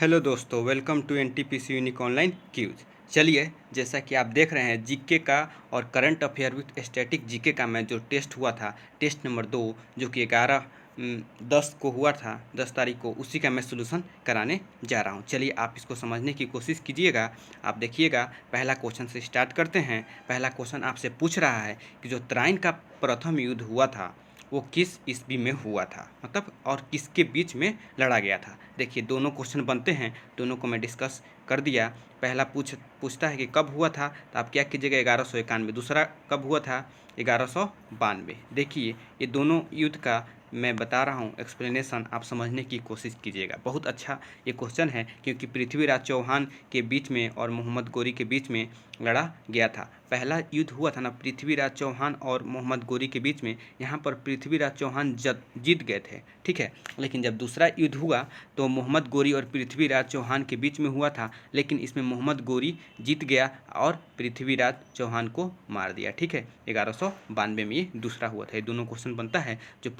Hello दोस्तों, welcome to NTPC unique online quiz. चलिए, जैसा कि आप देख रहे हैं जीके का और current affair with static GK का मैं जो टेस्ट हुआ था, टेस्ट नंबर 2, जो कि 11/10 को हुआ था, 10 तारीख को, उसी का मैं सोल्यूशन कराने जा रहा हूं। चलिए, आप इसको समझने की कोशिश कीजिएगा। आप देखिएगा, पहला क्वेश्चन से स्टार्ट करते हैं। पहला क्वेश्चन आपसे पूछ रहा है कि जो तराइन का प्रथम युद्ध हुआ था वो किस ईस्वी में हुआ था, मतलब और किसके बीच में लड़ा गया था। देखिए, दोनों क्वेश्चन बनते हैं, दोनों को मैं डिस्कस कर दिया। पहला पूछता है कि कब हुआ था, तो आप क्या कीजिएगा, 1191। दूसरा कब हुआ था, 1192। देखिए, ये दोनों युद्ध का मैं बता रहा हूँ एक्सप्लेनेशन, आप समझने की कोशिश कीजिएगा। बहुत अच्छा ये क्वेश्चन है, क्योंकि पृथ्वीराज चौहान के बीच में और मोहम्मद गोरी के बीच में लड़ा गया था। पहला युद्ध हुआ था ना पृथ्वीराज चौहान और मोहम्मद गोरी के बीच में, यहाँ पर पृथ्वीराज चौहान जीत गए थे, ठीक है। लेकिन जब दूसरा युद्ध हुआ तो मोहम्मद गोरी और पृथ्वीराज चौहान के बीच में हुआ था, लेकिन इसमें मोहम्मद गोरी जीत गया और पृथ्वीराज चौहान को मार दिया, ठीक है। 1192 में ये दूसरा हुआ था। ये दोनों क्वेश्चन बनता है जो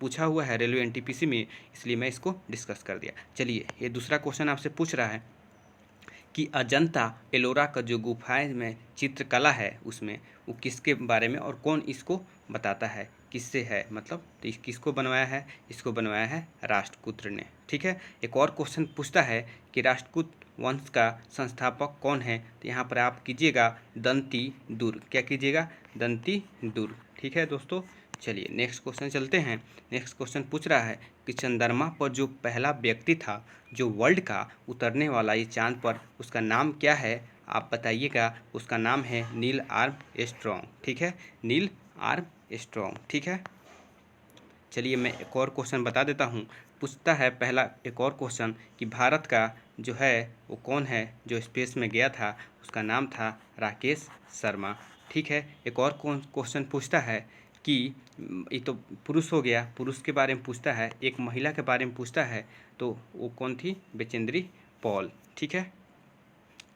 पूछा हुआ है रेलवे एनटीपीसी में, इसलिए मैं इसको डिस्कस कर दिया। चलिए, ये दूसरा क्वेश्चन आपसे पूछ रहा है कि अजंता एलोरा का जो गुफाएं में चित्रकला है, उसमें वो किसके बारे में और कौन इसको बताता है, किससे है, मतलब तो किसको बनवाया है, इसको बनवाया है राष्ट्रकूट ने, ठीक है। एक और क्वेश्चन पूछता है कि राष्ट्रकूट वंश का संस्थापक कौन है, तो यहाँ पर आप कीजिएगा दंती दुर्ग। क्या कीजिएगा, दंती दुर्ग, ठीक है दोस्तों। चलिए, नेक्स्ट क्वेश्चन चलते हैं। नेक्स्ट क्वेश्चन पूछ रहा है कि चंद्रमा पर जो पहला व्यक्ति था जो वर्ल्ड का उतरने वाला ये चांद पर, उसका नाम क्या है, आप बताइएगा। उसका नाम है नील आर्मस्ट्रॉन्ग, ठीक है, नील आर्मस्ट्रॉन्ग, ठीक है। चलिए, मैं एक और क्वेश्चन बता देता हूँ। पूछता है पहला एक और क्वेश्चन कि भारत का जो है वो कौन है जो स्पेस में गया था, उसका नाम था राकेश शर्मा, ठीक है। एक और क्वेश्चन पूछता है कि ये तो पुरुष हो गया, पुरुष के बारे में पूछता है, एक महिला के बारे में पूछता है, तो वो कौन थी, बेचेंद्री पॉल, ठीक है।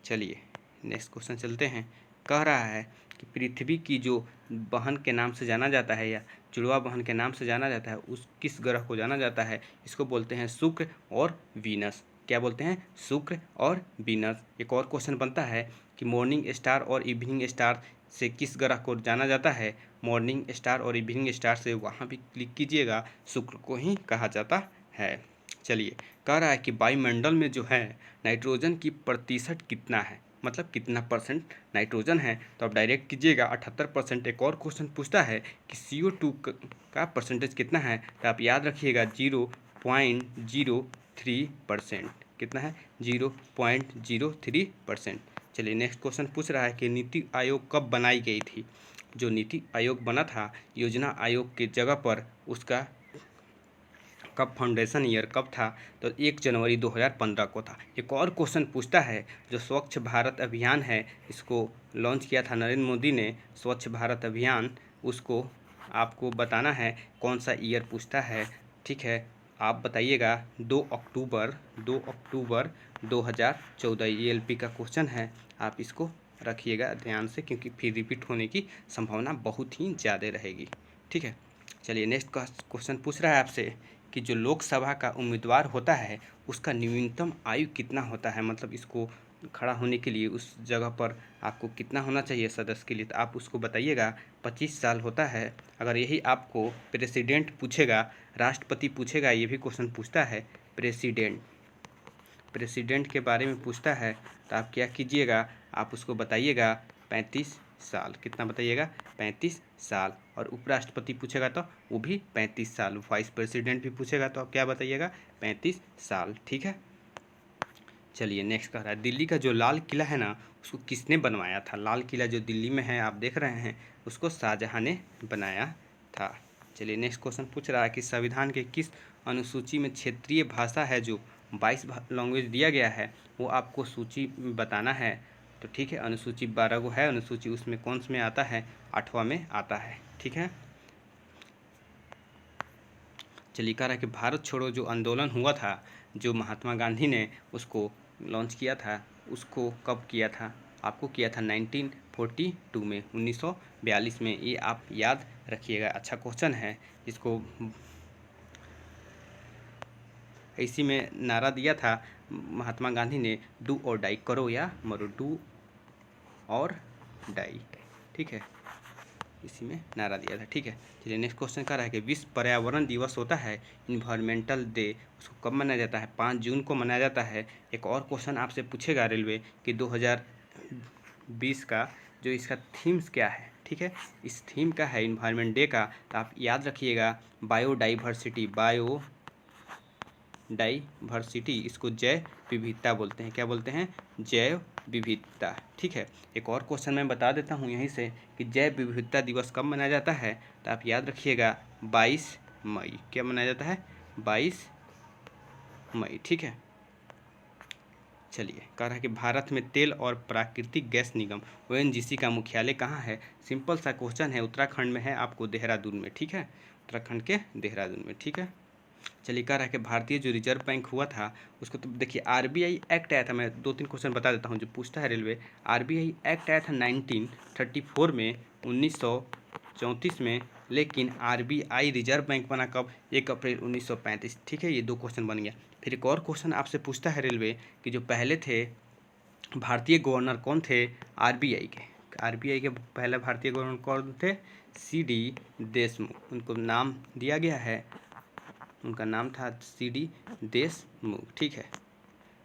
चलिए, नेक्स्ट क्वेश्चन चलते हैं। कह रहा है कि पृथ्वी की जो बहन के नाम से जाना जाता है, या जुड़वा बहन के नाम से जाना जाता है, उस किस ग्रह को जाना जाता है, इसको बोलते हैं शुक्र और वीनस। क्या बोलते हैं, शुक्र और वीनस। एक और क्वेश्चन बनता है कि मॉर्निंग स्टार और इवनिंग स्टार से किस ग्रह को जाना जाता है, मॉर्निंग स्टार और इवनिंग स्टार से, वहाँ भी क्लिक कीजिएगा, शुक्र को ही कहा जाता है। चलिए, कह रहा है कि वायुमंडल में जो है नाइट्रोजन की प्रतिशत कितना है, मतलब कितना परसेंट नाइट्रोजन है, तो आप डायरेक्ट कीजिएगा 78%। एक और क्वेश्चन पूछता है कि CO2 का परसेंटेज कितना है, तो आप याद रखिएगा 0.03%। कितना है, 0.03%। चलिए, नेक्स्ट क्वेश्चन पूछ रहा है कि नीति आयोग कब बनाई गई थी। जो नीति आयोग बना था योजना आयोग के जगह पर, उसका कब फाउंडेशन ईयर कब था, तो 1 जनवरी 2015 को था। एक और क्वेश्चन पूछता है जो स्वच्छ भारत अभियान है, इसको लॉन्च किया था नरेंद्र मोदी ने, स्वच्छ भारत अभियान, उसको आपको बताना है कौन सा ईयर पूछता है, ठीक है। आप बताइएगा 2 अक्टूबर 2014। ये LP का क्वेश्चन है, आप इसको रखिएगा ध्यान से, क्योंकि फिर रिपीट होने की संभावना बहुत ही ज़्यादा रहेगी, ठीक है। चलिए, नेक्स्ट क्वेश्चन पूछ रहा है आपसे कि जो लोकसभा का उम्मीदवार होता है उसका न्यूनतम आयु कितना होता है, मतलब इसको खड़ा होने के लिए उस जगह पर आपको कितना होना चाहिए सदस्य के लिए, तो आप उसको बताइएगा। 25 साल होता है। अगर यही आपको प्रेसिडेंट पूछेगा, राष्ट्रपति पूछेगा, ये भी क्वेश्चन पूछता है, प्रेसिडेंट के बारे में पूछता है, तो आप क्या कीजिएगा, आप उसको बताइएगा 35 साल। कितना बताइएगा, 35 साल। और उपराष्ट्रपति पूछेगा तो वो भी 35 साल। वाइस प्रेसिडेंट भी पूछेगा तो आप क्या बताइएगा, 35 साल, ठीक है। चलिए, नेक्स्ट कह रहा है दिल्ली का जो लाल किला है ना, उसको किसने बनवाया था। लाल किला जो दिल्ली में है, आप देख रहे हैं, उसको शाहजहाँ ने बनाया था। चलिए, नेक्स्ट क्वेश्चन पूछ रहा है कि संविधान के किस अनुसूची में क्षेत्रीय भाषा है जो 22 लैंग्वेज दिया गया है, वो आपको सूची बताना है। तो ठीक है, अनुसूची 12 गो है अनुसूची, उसमें कौन से में आता है, 8वां में आता है, ठीक है। चलिए, कह रहा है कि भारत छोड़ो जो आंदोलन हुआ था, जो महात्मा गांधी ने उसको लॉन्च किया था, उसको कब किया था, आपको किया था 1942 में, 1942 में। ये आप याद रखिएगा, अच्छा क्वेश्चन है, इसको इसी में नारा दिया था महात्मा गांधी ने, डू और डाई, करो या मरो, डू और डाई, ठीक है, इसी में नारा दिया था, ठीक है। चलिए नेक्स्ट क्वेश्चन क्या है कि विश्व पर्यावरण दिवस होता है, इन्वायरमेंटल डे, उसको कब मनाया जाता है? 5 जून को मनाया जाता है। एक और क्वेश्चन आपसे पूछेगा रेलवे कि 2020 का जो इसका थीम्स क्या है, ठीक है, इस थीम का है इन्वायरमेंट डे का, तो आप याद रखिएगा बायोडाइवर्सिटी, बायोडाइवर्सिटी, इसको जैव विविधता बोलते हैं। क्या बोलते हैं? जैव विविधता, ठीक है। एक और क्वेश्चन मैं बता देता हूँ यहीं से कि जैव विविधता दिवस कब मनाया जाता है, तो आप याद रखिएगा 22 मई। क्या मनाया जाता है? 22 मई, ठीक है। चलिए, कह रहा है कि भारत में तेल और प्राकृतिक गैस निगम ONGC का मुख्यालय कहाँ है? सिंपल सा क्वेश्चन है, उत्तराखंड में है, आपको देहरादून में, ठीक है, उत्तराखंड के देहरादून में, ठीक है। चलिए, कह रहा है कि भारतीय जो रिजर्व बैंक हुआ था उसको, तो देखिए RBI एक्ट आया था, मैं 2-3 क्वेश्चन बता देता हूँ जो पूछता है रेलवे। RBI एक्ट आया था 1934 में, 1934 में, लेकिन RBI रिजर्व बैंक बना कब? 1 अप्रैल 1935, ठीक है। ये 2 क्वेश्चन बन गया। फिर एक और क्वेश्चन आपसे पूछता है रेलवे कि जो पहले थे भारतीय गवर्नर कौन थे RBI के? RBI के पहले भारतीय गवर्नर कौन थे? CD देशमुख, उनको नाम दिया गया है, उनका नाम था CD देशमुख, ठीक है।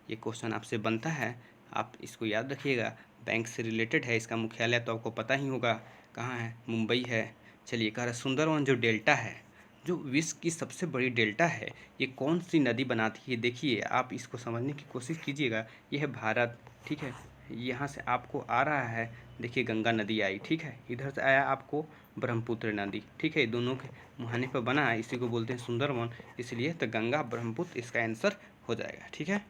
ये क्वेश्चन आपसे बनता है, आप इसको याद रखिएगा, बैंक से रिलेटेड है, इसका मुख्यालय तो आपको पता ही होगा कहाँ है, मुंबई है। चलिए, कह रहा है सुंदरवन जो डेल्टा है, जो विश्व की सबसे बड़ी डेल्टा है, ये कौन सी नदी बनाती है? देखिए, आप इसको समझने की कोशिश कीजिएगा। ये है भारत, ठीक है, यहाँ से आपको आ रहा है, देखिए गंगा नदी आई, ठीक है, इधर से आया आपको ब्रह्मपुत्र नदी, ठीक है, दोनों के मुहाने पर बना है, इसी को बोलते हैं सुंदरवन, इसलिए तो गंगा ब्रह्मपुत्र इसका आंसर हो जाएगा, ठीक है।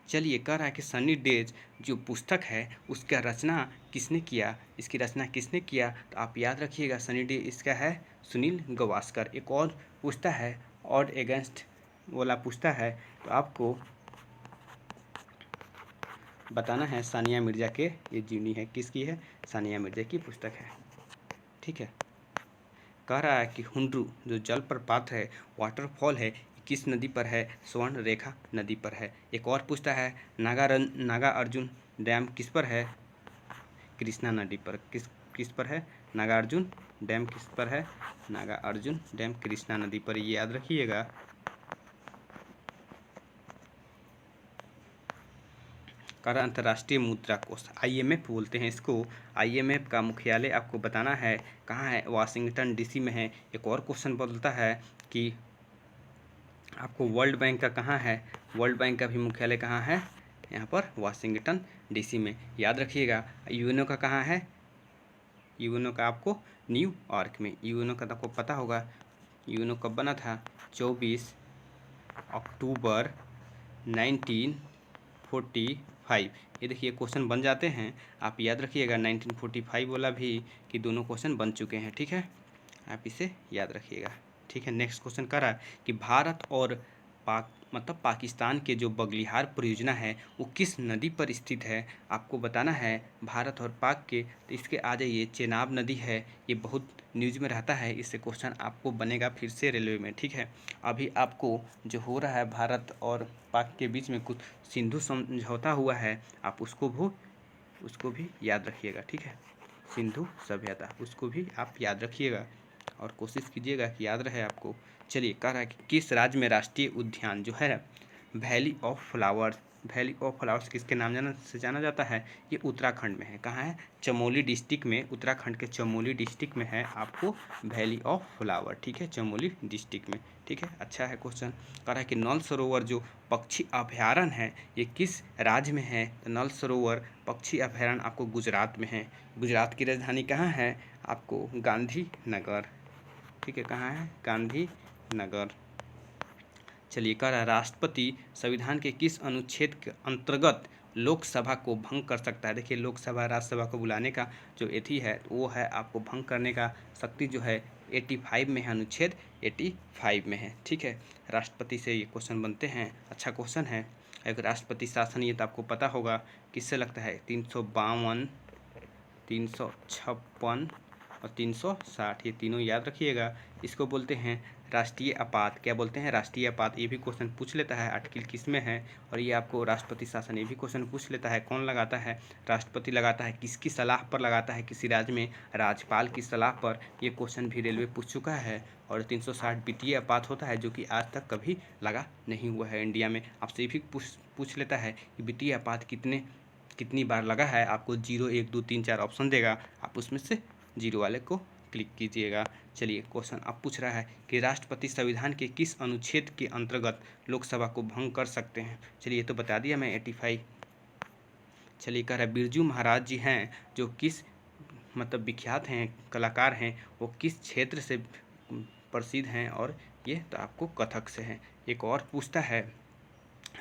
चलिए, कह रहा है कि सनी डेज जो पुस्तक है उसका रचना किसने किया? इसकी रचना किसने किया? तो आप याद रखिएगा सनी डे इसका है सुनील गावस्कर। एक और पूछता है, ऑड अगेंस्ट वाला पूछता है, तो आपको बताना है सानिया मिर्ज़ा के ये जीवनी है, किसकी है? सानिया मिर्ज़ा की पुस्तक है, ठीक है। कह रहा है कि हुंड्रू जो जलप्रपात है, वाटरफॉल है, किस नदी पर है? स्वर्ण रेखा नदी पर है। एक और पूछता है, नागा अर्जुन डैम किस पर है? कृष्णा नदी पर। किस पर है? नागा अर्जुन डैम किस पर है? नागा अर्जुन डैम कृष्णा नदी पर, ये याद रखिएगा। कर अंतर्राष्ट्रीय मुद्रा कोष IMF बोलते हैं इसको। IMF का मुख्यालय आपको बताना है कहाँ है? वाशिंगटन DC में है। एक और क्वेश्चन बोलता है कि आपको वर्ल्ड बैंक का कहाँ है? वर्ल्ड बैंक का भी मुख्यालय कहाँ है? यहाँ पर वाशिंगटन DC में, याद रखिएगा। यूएनओ का कहाँ है? यूएनओ का आपको न्यूयॉर्क में। यूएनओ का तो आपको पता होगा, यूएनओ कब बना था? 24 अक्टूबर 1945। ये देखिए क्वेश्चन बन जाते हैं, आप याद रखिएगा 1945 वाला भी, कि दोनों क्वेश्चन बन चुके हैं, ठीक है, आप इसे याद रखिएगा, ठीक है। नेक्स्ट क्वेश्चन कर रहा है कि भारत और पाकिस्तान के जो बगलिहार परियोजना है वो किस नदी पर स्थित है? आपको बताना है भारत और पाक के, तो इसके आ जाइए, चेनाब नदी है, ये बहुत न्यूज़ में रहता है, इससे क्वेश्चन आपको बनेगा फिर से रेलवे में, ठीक है। अभी आपको जो हो रहा है भारत और पाक के बीच में कुछ सिंधु समझौता हुआ है, आप उसको भी याद रखिएगा, ठीक है, सिंधु सभ्यता, उसको भी आप याद रखिएगा और कोशिश कीजिएगा कि याद रहे आपको। चलिए, कह रहा है कि किस राज्य में राष्ट्रीय उद्यान जो है valley of flowers, valley of flowers किसके नाम से जाना जाता है? ये उत्तराखंड में है। कहाँ है? चमोली डिस्ट्रिक्ट में, उत्तराखंड के चमोली डिस्ट्रिक्ट में है आपको वैली ऑफ फ्लावर, ठीक है, चमोली डिस्ट्रिक्ट में, ठीक है। अच्छा है क्वेश्चन। कह रहा है कि नल सरोवर जो पक्षी अभयारण्य है ये किस राज्य में है? तो नल सरोवर पक्षी अभयारण्य आपको गुजरात में है। गुजरात की राजधानी कहाँ है? आपको गांधीनगर, ठीक है, कहाँ है? गांधीनगर। चलिए, कह रहा है राष्ट्रपति संविधान के किस अनुच्छेद के अंतर्गत लोकसभा को भंग कर सकता है? देखिए, लोकसभा राज्यसभा को बुलाने का जो एथी है वो है, आपको भंग करने का शक्ति जो है 85 में है, अनुच्छेद 85 में है, ठीक है। राष्ट्रपति से ये क्वेश्चन बनते हैं, अच्छा क्वेश्चन है। एक राष्ट्रपति शासन, ये तो आपको पता होगा किससे लगता है? 352, 356 और 360, ये तीनों याद रखिएगा। इसको बोलते हैं राष्ट्रीय आपात क्या बोलते हैं, राष्ट्रीय आपात। ये भी क्वेश्चन पूछ लेता है आर्टिकल किस में है। और ये आपको राष्ट्रपति शासन, ये भी क्वेश्चन पूछ लेता है, कौन लगाता है, राष्ट्रपति लगाता है। किसकी सलाह पर लगाता है किसी राज्य में, राज्यपाल की सलाह पर। ये क्वेश्चन भी रेलवे पूछ चुका है। और 360 वित्तीय आपात होता है जो कि आज तक कभी लगा नहीं हुआ है इंडिया में। आपसे भी पूछ लेता है कि वित्तीय आपात कितनी बार लगा है। आपको 0, 1, 2, 3, 4 ऑप्शन देगा, आप उसमें से 0 वाले को क्लिक कीजिएगा। चलिए क्वेश्चन अब पूछ रहा है कि राष्ट्रपति संविधान के किस अनुच्छेद के अंतर्गत लोकसभा को भंग कर सकते हैं। चलिए ये तो बता दिया मैं 85। चलिए कह रहा है बिरजू महाराज जी हैं जो किस मतलब विख्यात हैं, कलाकार हैं, वो किस क्षेत्र से प्रसिद्ध हैं, और ये तो आपको कथक से हैं। एक और पूछता है,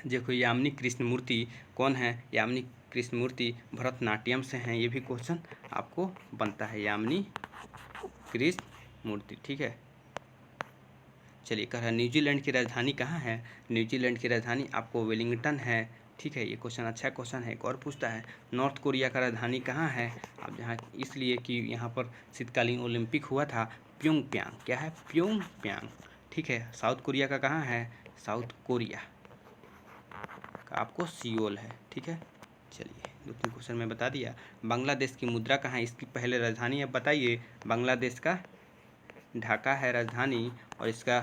देखो यामिनी कृष्णमूर्ति कौन है, यामिनी कृष्णमूर्ति भरतनाट्यम से हैं। ये भी क्वेश्चन आपको बनता है, यामिनी कृष्णमूर्ति, ठीक है। चलिए कह रहा है न्यूजीलैंड की राजधानी कहाँ है, न्यूजीलैंड की राजधानी आपको वेलिंगटन है, ठीक है। ये क्वेश्चन अच्छा क्वेश्चन है। एक और पूछता है नॉर्थ कोरिया का राजधानी कहाँ है, अब यहाँ इसलिए कि यहाँ पर शीतकालीन ओलंपिक हुआ था, प्योंगयांग, क्या है, प्योंगयांग, ठीक है। साउथ कोरिया का कहाँ है, साउथ कोरिया का आपको सियोल है, ठीक है। चलिए 2-3 क्वेश्चन मैं बता दिया। बांग्लादेश की मुद्रा कहाँ है, इसकी पहले राजधानी अब बताइए। बांग्लादेश का ढाका है राजधानी, और इसका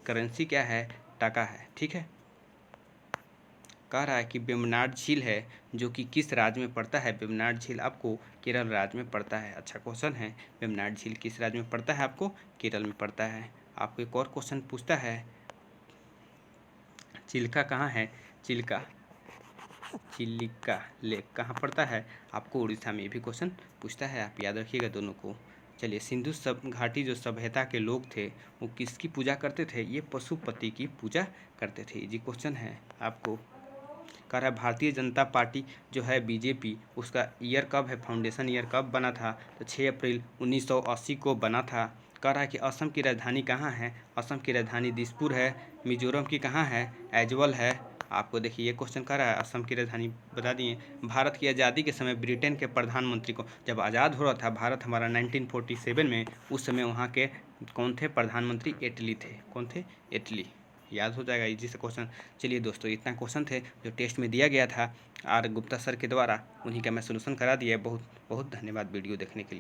करेंसी क्या है, टाका है, ठीक है। कह रहा है कि वेम्बनाड झील है जो कि किस राज्य में पड़ता है, वेम्बनाड झील आपको केरल राज्य में पड़ता है। अच्छा क्वेश्चन है, वेम्बनाड झील किस राज्य में पड़ता है, आपको केरल में पड़ता है। आपको एक और क्वेश्चन पूछता है चिल्का कहाँ है, चिल्का लेक कहाँ पड़ता है, आपको उड़ीसा में। भी क्वेश्चन पूछता है, आप याद रखिएगा दोनों को। चलिए सिंधु घाटी जो सभ्यता के लोग थे वो किसकी पूजा करते थे, ये पशुपति की पूजा करते थे। जी क्वेश्चन है आपको। कह रहा है भारतीय जनता पार्टी जो है बीजेपी, उसका ईयर कब है, फाउंडेशन ईयर कब बना था, तो 6 अप्रैल 1980 को बना था। कह रहा है कि असम की राजधानी कहाँ है, असम की राजधानी दिसपुर है। मिजोरम की कहाँ है, ऐज्वाल है। आपको देखिए ये क्वेश्चन कह रहा है असम की राजधानी बता दिए। भारत की आज़ादी के समय ब्रिटेन के प्रधानमंत्री को, जब आज़ाद हो रहा था भारत हमारा 1947 में, उस समय वहाँ के कौन थे प्रधानमंत्री, एटली थे। कौन थे, एटली, याद हो जाएगा इजी से क्वेश्चन। चलिए दोस्तों इतना क्वेश्चन थे जो टेस्ट में दिया गया था आर गुप्ता सर के द्वारा, उन्हीं का मैं सोल्यूशन करा दिया। बहुत बहुत धन्यवाद वीडियो देखने के लिए।